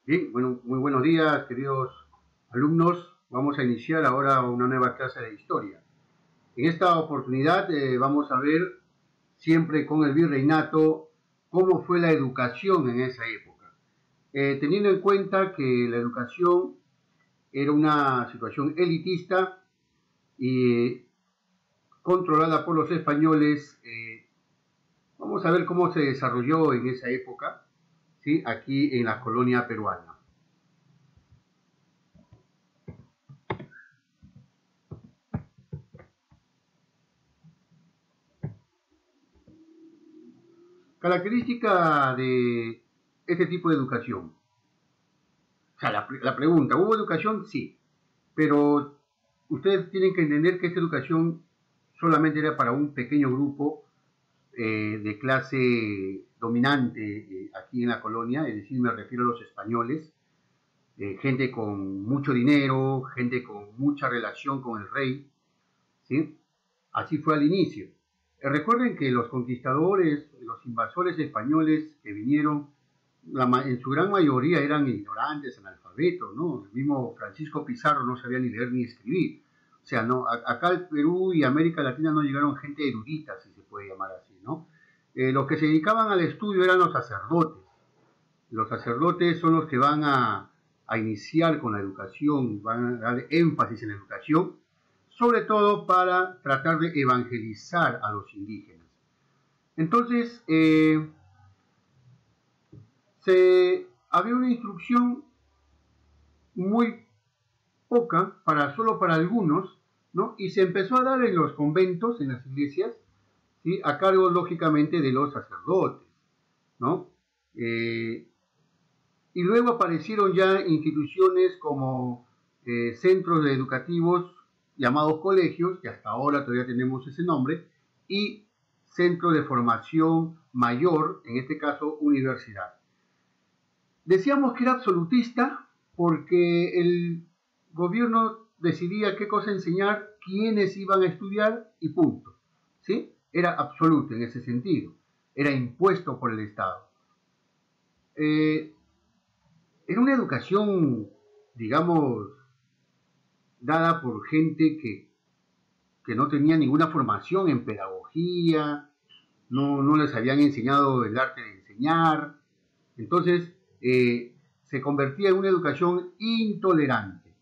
Bien, bueno, muy buenos días, queridos alumnos. Vamos a iniciar ahora una nueva clase de historia. En esta oportunidad vamos a ver, siempre con el virreinato, cómo fue la educación en esa época. Teniendo en cuenta que la educación era una situación elitista y controlada por los españoles, vamos a ver cómo se desarrolló en esa época, ¿sí? Aquí en la colonia peruana. Característica de este tipo de educación. O sea, la pregunta, ¿hubo educación? Sí, pero ustedes tienen que entender que esta educación solamente era para un pequeño grupo de clase dominante aquí en la colonia, es decir, me refiero a los españoles, gente con mucho dinero, gente con mucha relación con el rey, ¿sí? Así fue al inicio. Recuerden que los conquistadores, los invasores españoles que vinieron, en su gran mayoría eran ignorantes, analfabetos, ¿no? El mismo Francisco Pizarro no sabía ni leer ni escribir. O sea, no, acá el Perú y América Latina no llegaron gente erudita, si se puede llamar así, ¿no? Los que se dedicaban al estudio eran los sacerdotes. Los sacerdotes son los que van a iniciar con la educación, van a dar énfasis en la educación, sobre todo para tratar de evangelizar a los indígenas. Entonces, había una instrucción muy poca, solo para algunos, ¿no? Y se empezó a dar en los conventos, en las iglesias, ¿sí? A cargo, lógicamente, de los sacerdotes, ¿no? Y luego aparecieron ya instituciones como centros educativos llamados colegios, que hasta ahora todavía tenemos ese nombre, y centro de formación mayor, en este caso universidad. Decíamos que era absolutista porque el gobierno decidía qué cosa enseñar, quiénes iban a estudiar y punto. ¿Sí? Era absoluto en ese sentido. Era impuesto por el Estado. Era una educación, digamos, dada por gente que no tenía ninguna formación en pedagogía, no les habían enseñado el arte de enseñar. Entonces, se convertía en una educación intolerante,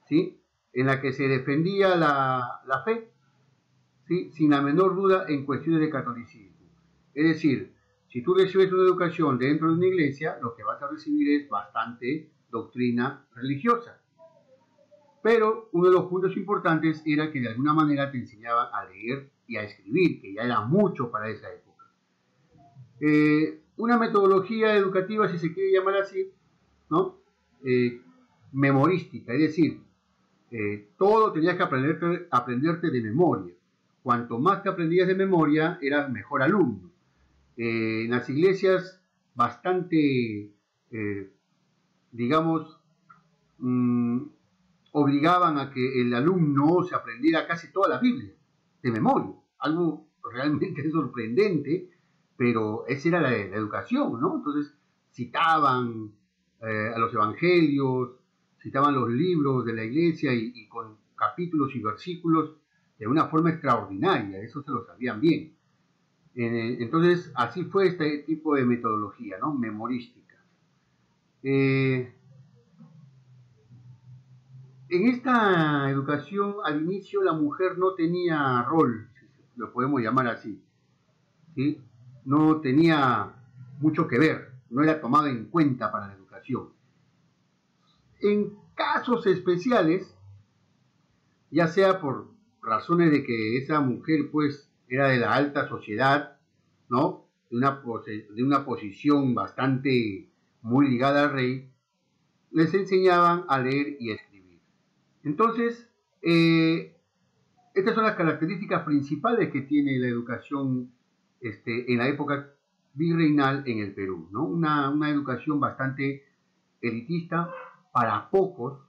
¿sí? En la que se defendía la fe, ¿sí? Sin la menor duda en cuestiones de catolicismo. Es decir, si tú recibes una educación dentro de una iglesia, lo que vas a recibir es bastante doctrina religiosa. Pero uno de los puntos importantes era que de alguna manera te enseñaban a leer y a escribir, que ya era mucho para esa época. Una metodología educativa, si se quiere llamar así, ¿no? Memorística, es decir, todo tenías que aprenderte de memoria. Cuanto más te aprendías de memoria, eras mejor alumno. En las iglesias, bastante, digamos, obligaban a que el alumno se aprendiera casi toda la Biblia de memoria. Algo realmente sorprendente, pero esa era la educación, ¿no? Entonces citaban a los evangelios, citaban los libros de la iglesia y con capítulos y versículos de una forma extraordinaria, eso se lo sabían bien. Entonces, así fue este tipo de metodología, ¿no? Memorística. En esta educación, al inicio, la mujer no tenía rol, si lo podemos llamar así, ¿sí? No tenía mucho que ver, no era tomada en cuenta para la educación. En casos especiales, ya sea por razones de que esa mujer pues era de la alta sociedad, ¿no? De una posición bastante muy ligada al rey, les enseñaban a leer y a escribir. Entonces, estas son las características principales que tiene la educación en la época virreinal en el Perú, ¿no? Una educación bastante elitista para pocos.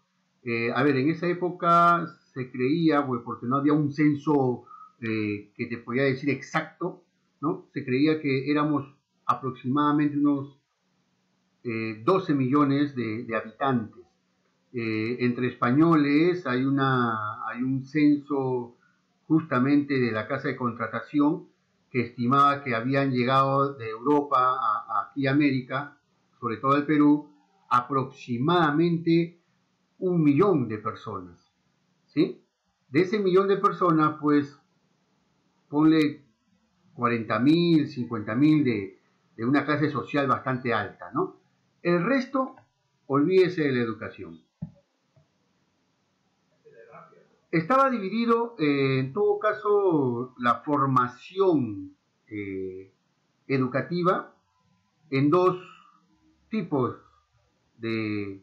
A ver, en esa época se creía, pues, porque no había un censo que te podía decir exacto, ¿no? Se creía que éramos aproximadamente unos 12 millones de habitantes. Entre españoles hay un censo justamente de la Casa de Contratación que estimaba que habían llegado de Europa aquí a América, sobre todo al Perú, aproximadamente 1 millón de personas. ¿Sí? De ese millón de personas, pues, ponle 40.000, 50.000 de una clase social bastante alta, ¿no? El resto, olvídese de la educación. Estaba dividido, en todo caso, la formación educativa en dos tipos de,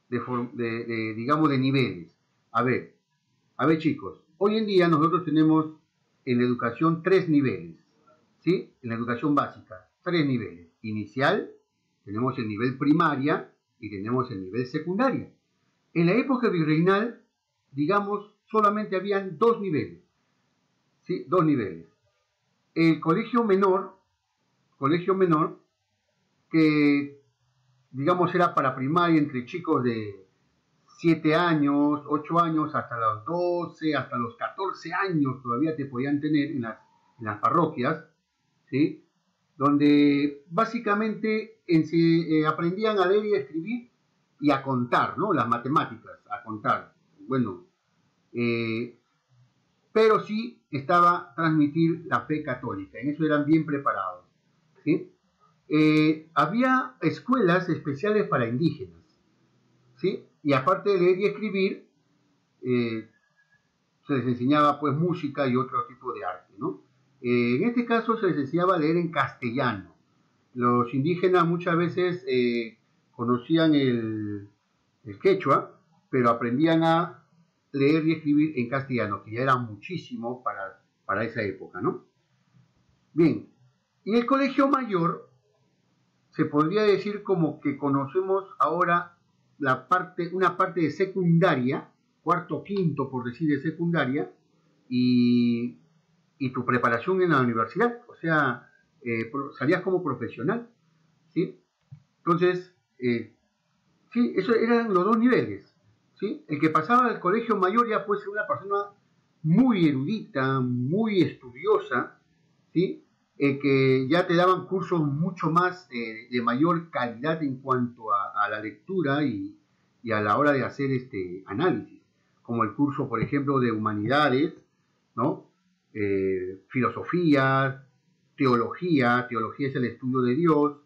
digamos, de niveles. A ver, chicos, hoy en día nosotros tenemos en la educación 3 niveles, ¿sí? En la educación básica, 3 niveles. Inicial, tenemos el nivel primaria y tenemos el nivel secundaria. En la época virreinal, digamos, solamente habían 2 niveles, ¿sí? 2 niveles. El colegio menor, que, digamos, era para primaria entre chicos de 7 años, 8 años, hasta los 12, hasta los 14 años todavía te podían tener en las parroquias, ¿sí? Donde básicamente aprendían a leer y a escribir y a contar, ¿no? Las matemáticas, a contar. Bueno, pero sí estaba transmitir la fe católica, en eso eran bien preparados, ¿sí? Había escuelas especiales para indígenas, ¿sí? Y aparte de leer y escribir, se les enseñaba pues música y otro tipo de arte, ¿no? En este caso se les enseñaba a leer en castellano. Los indígenas muchas veces conocían el quechua, pero aprendían a leer y escribir en castellano, que ya era muchísimo para esa época, ¿no? Bien, y el colegio mayor se podría decir como que conocemos ahora una parte de secundaria, cuarto, quinto, por decir, de secundaria, y tu preparación en la universidad, o sea, salías como profesional, ¿sí? Entonces, sí, eso eran los 2 niveles, ¿sí? El que pasaba al colegio mayor ya puede ser una persona muy erudita, muy estudiosa, ¿sí? Que ya te daban cursos mucho más de mayor calidad en cuanto a la lectura y a la hora de hacer análisis, como el curso, por ejemplo, de humanidades, ¿no? Filosofía, teología es el estudio de Dios,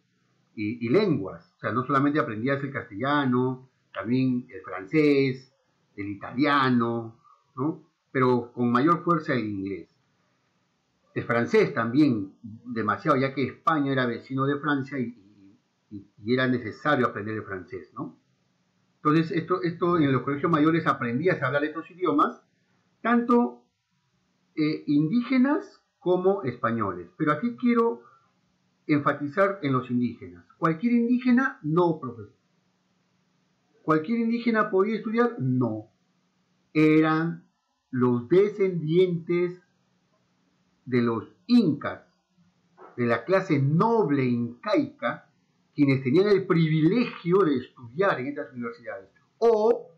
y lenguas, o sea, no solamente aprendías el castellano, también el francés, el italiano, ¿no? Pero con mayor fuerza el inglés. El francés también, demasiado, ya que España era vecino de Francia y era necesario aprender el francés, ¿no? Entonces, esto en los colegios mayores aprendías a hablar estos idiomas, tanto indígenas como españoles. Pero aquí quiero enfatizar en los indígenas. Cualquier indígena, no, profesor. ¿Cualquier indígena podía estudiar? No. Eran los descendientes de los incas, de la clase noble incaica, quienes tenían el privilegio de estudiar en estas universidades. O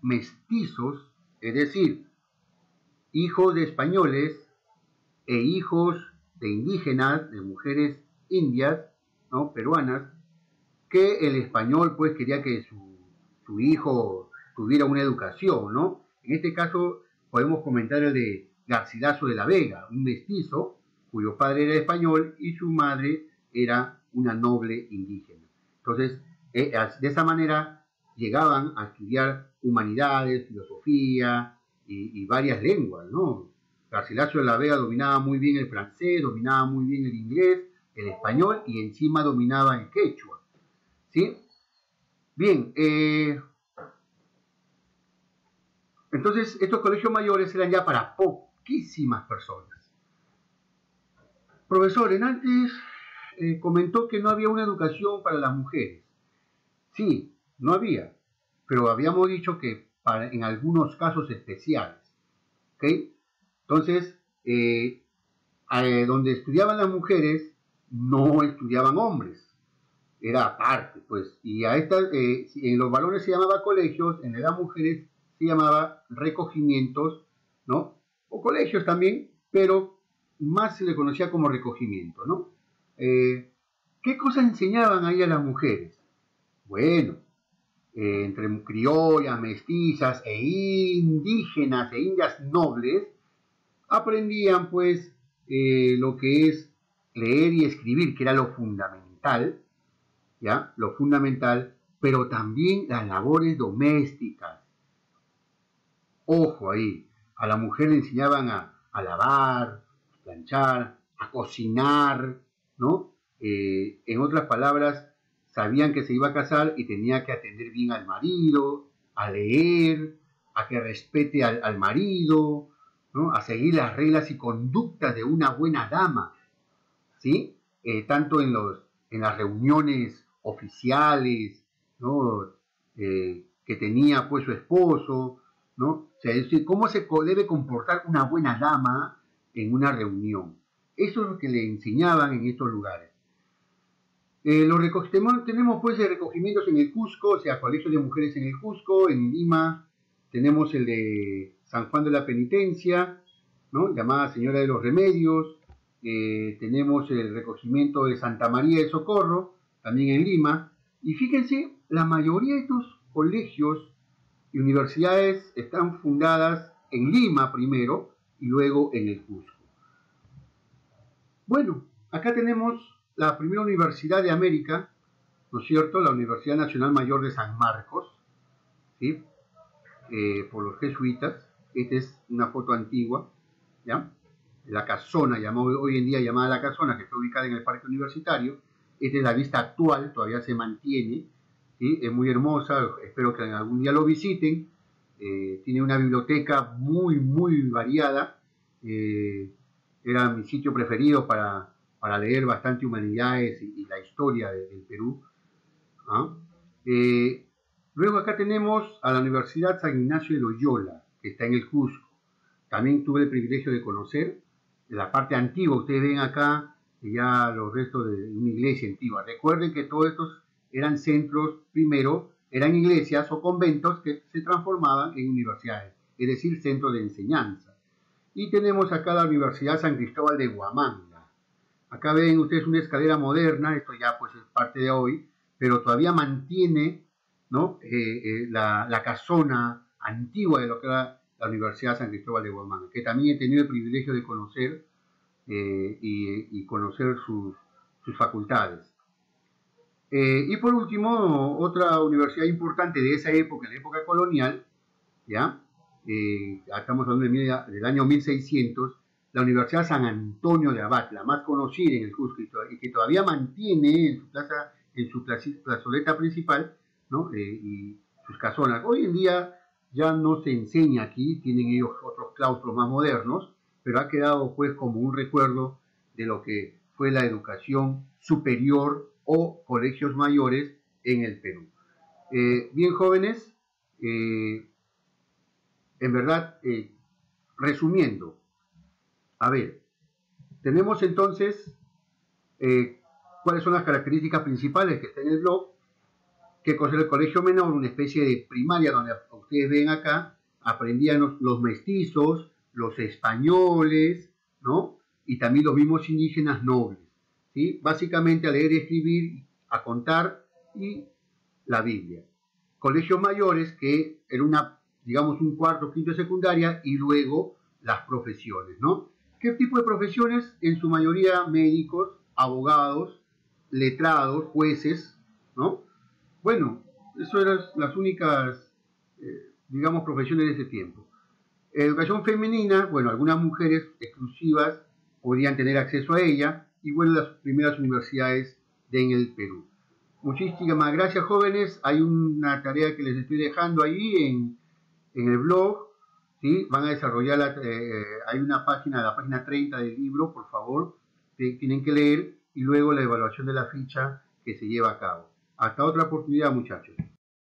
mestizos, es decir, hijos de españoles e hijos de indígenas, de mujeres indias, ¿no? Peruanas, que el español pues quería que su hijo tuviera una educación, ¿no? En este caso podemos comentar el de Garcilaso de la Vega, un mestizo cuyo padre era español y su madre era una noble indígena. Entonces, de esa manera llegaban a estudiar humanidades, filosofía y varias lenguas, ¿no? Garcilaso de la Vega dominaba muy bien el francés, dominaba muy bien el inglés, el español y encima dominaba el quechua, ¿sí? Bien, entonces estos colegios mayores eran ya para poquísimas personas. Profesor, en antes comentó que no había una educación para las mujeres. Sí, no había, pero habíamos dicho que en algunos casos especiales, ¿ok? Entonces, donde estudiaban las mujeres, no estudiaban hombres. era aparte, pues. Y a esta, en los varones se llamaba colegios, en las mujeres se llamaba recogimientos, ¿no? O colegios también, pero más se le conocía como recogimiento, ¿no? ¿Qué cosas enseñaban ahí a las mujeres? Bueno, entre criollas, mestizas e indígenas e indias nobles, aprendían pues lo que es leer y escribir, que era lo fundamental, ¿ya? Lo fundamental, pero también las labores domésticas. Ojo ahí, a la mujer le enseñaban a lavar, a planchar, a cocinar, ¿no? En otras palabras, sabían que se iba a casar y tenía que atender bien al marido, a leer, a que respete al marido, ¿no? A seguir las reglas y conductas de una buena dama, ¿sí? Tanto en las reuniones oficiales, ¿no? Que tenía pues su esposo, ¿no? O sea, es decir, cómo se debe comportar una buena dama en una reunión. Eso es lo que le enseñaban en estos lugares. Tenemos pues recogimientos en el Cusco, o sea, colegios de mujeres en el Cusco, en Lima tenemos el de San Juan de la Penitencia, ¿no? Llamada Señora de los Remedios, tenemos el recogimiento de Santa María del Socorro, también en Lima, y fíjense, la mayoría de estos colegios y universidades están fundadas en Lima primero y luego en el Cusco. Bueno, acá tenemos la primera universidad de América, ¿no es cierto? La Universidad Nacional Mayor de San Marcos, ¿sí? Por los jesuitas. Esta es una foto antigua, ¿ya? La casona, hoy en día llamada la casona, que está ubicada en el parque universitario. Esta es la vista actual, todavía se mantiene, ¿sí? Es muy hermosa, espero que algún día lo visiten. Tiene una biblioteca muy, muy variada. Era mi sitio preferido para leer bastante humanidades y la historia del Perú. ¿Ah? Luego acá tenemos a la Universidad San Ignacio de Loyola, que está en el Cusco. También tuve el privilegio de conocer la parte antigua. Ustedes ven acá ya los restos de una iglesia antigua. Recuerden que todos estos eran centros, primero, eran iglesias o conventos que se transformaban en universidades, es decir, centros de enseñanza. Y tenemos acá la Universidad San Cristóbal de Huamanga. Acá ven ustedes una escalera moderna, esto ya pues es parte de hoy, pero todavía mantiene, ¿no? La casona antigua de lo que era la Universidad San Cristóbal de Huamanga, que también he tenido el privilegio de conocer y conocer sus facultades. Y por último, otra universidad importante de esa época, en la época colonial, ¿ya? Estamos hablando del año 1600, la Universidad San Antonio de Abad, la más conocida en el Cusco y que todavía mantiene en su plazoleta principal, ¿no? Y sus casonas. Hoy en día ya no se enseña aquí, tienen ellos otros claustros más modernos, pero ha quedado pues como un recuerdo de lo que fue la educación superior o colegios mayores en el Perú. Bien jóvenes, en verdad, resumiendo, a ver, tenemos entonces cuáles son las características principales que está en el blog, que con el colegio menor, una especie de primaria donde ustedes ven acá, aprendían los mestizos, los españoles, ¿no? Y también los mismos indígenas nobles, ¿sí? Básicamente a leer y escribir, a contar y la Biblia. Colegios mayores, que era digamos, un cuarto, quinto de secundaria, y luego las profesiones, ¿no? ¿Qué tipo de profesiones? En su mayoría médicos, abogados, letrados, jueces, ¿no? Bueno, eso eran las únicas, digamos, profesiones de ese tiempo. Educación femenina, bueno, algunas mujeres exclusivas podían tener acceso a ella, y bueno, las primeras universidades en el Perú. Muchísimas gracias, jóvenes. Hay una tarea que les estoy dejando ahí en el blog, ¿sí? Van a desarrollar, hay una página, la página 30 del libro, por favor, que tienen que leer, y luego la evaluación de la ficha que se lleva a cabo. Hasta otra oportunidad, muchachos.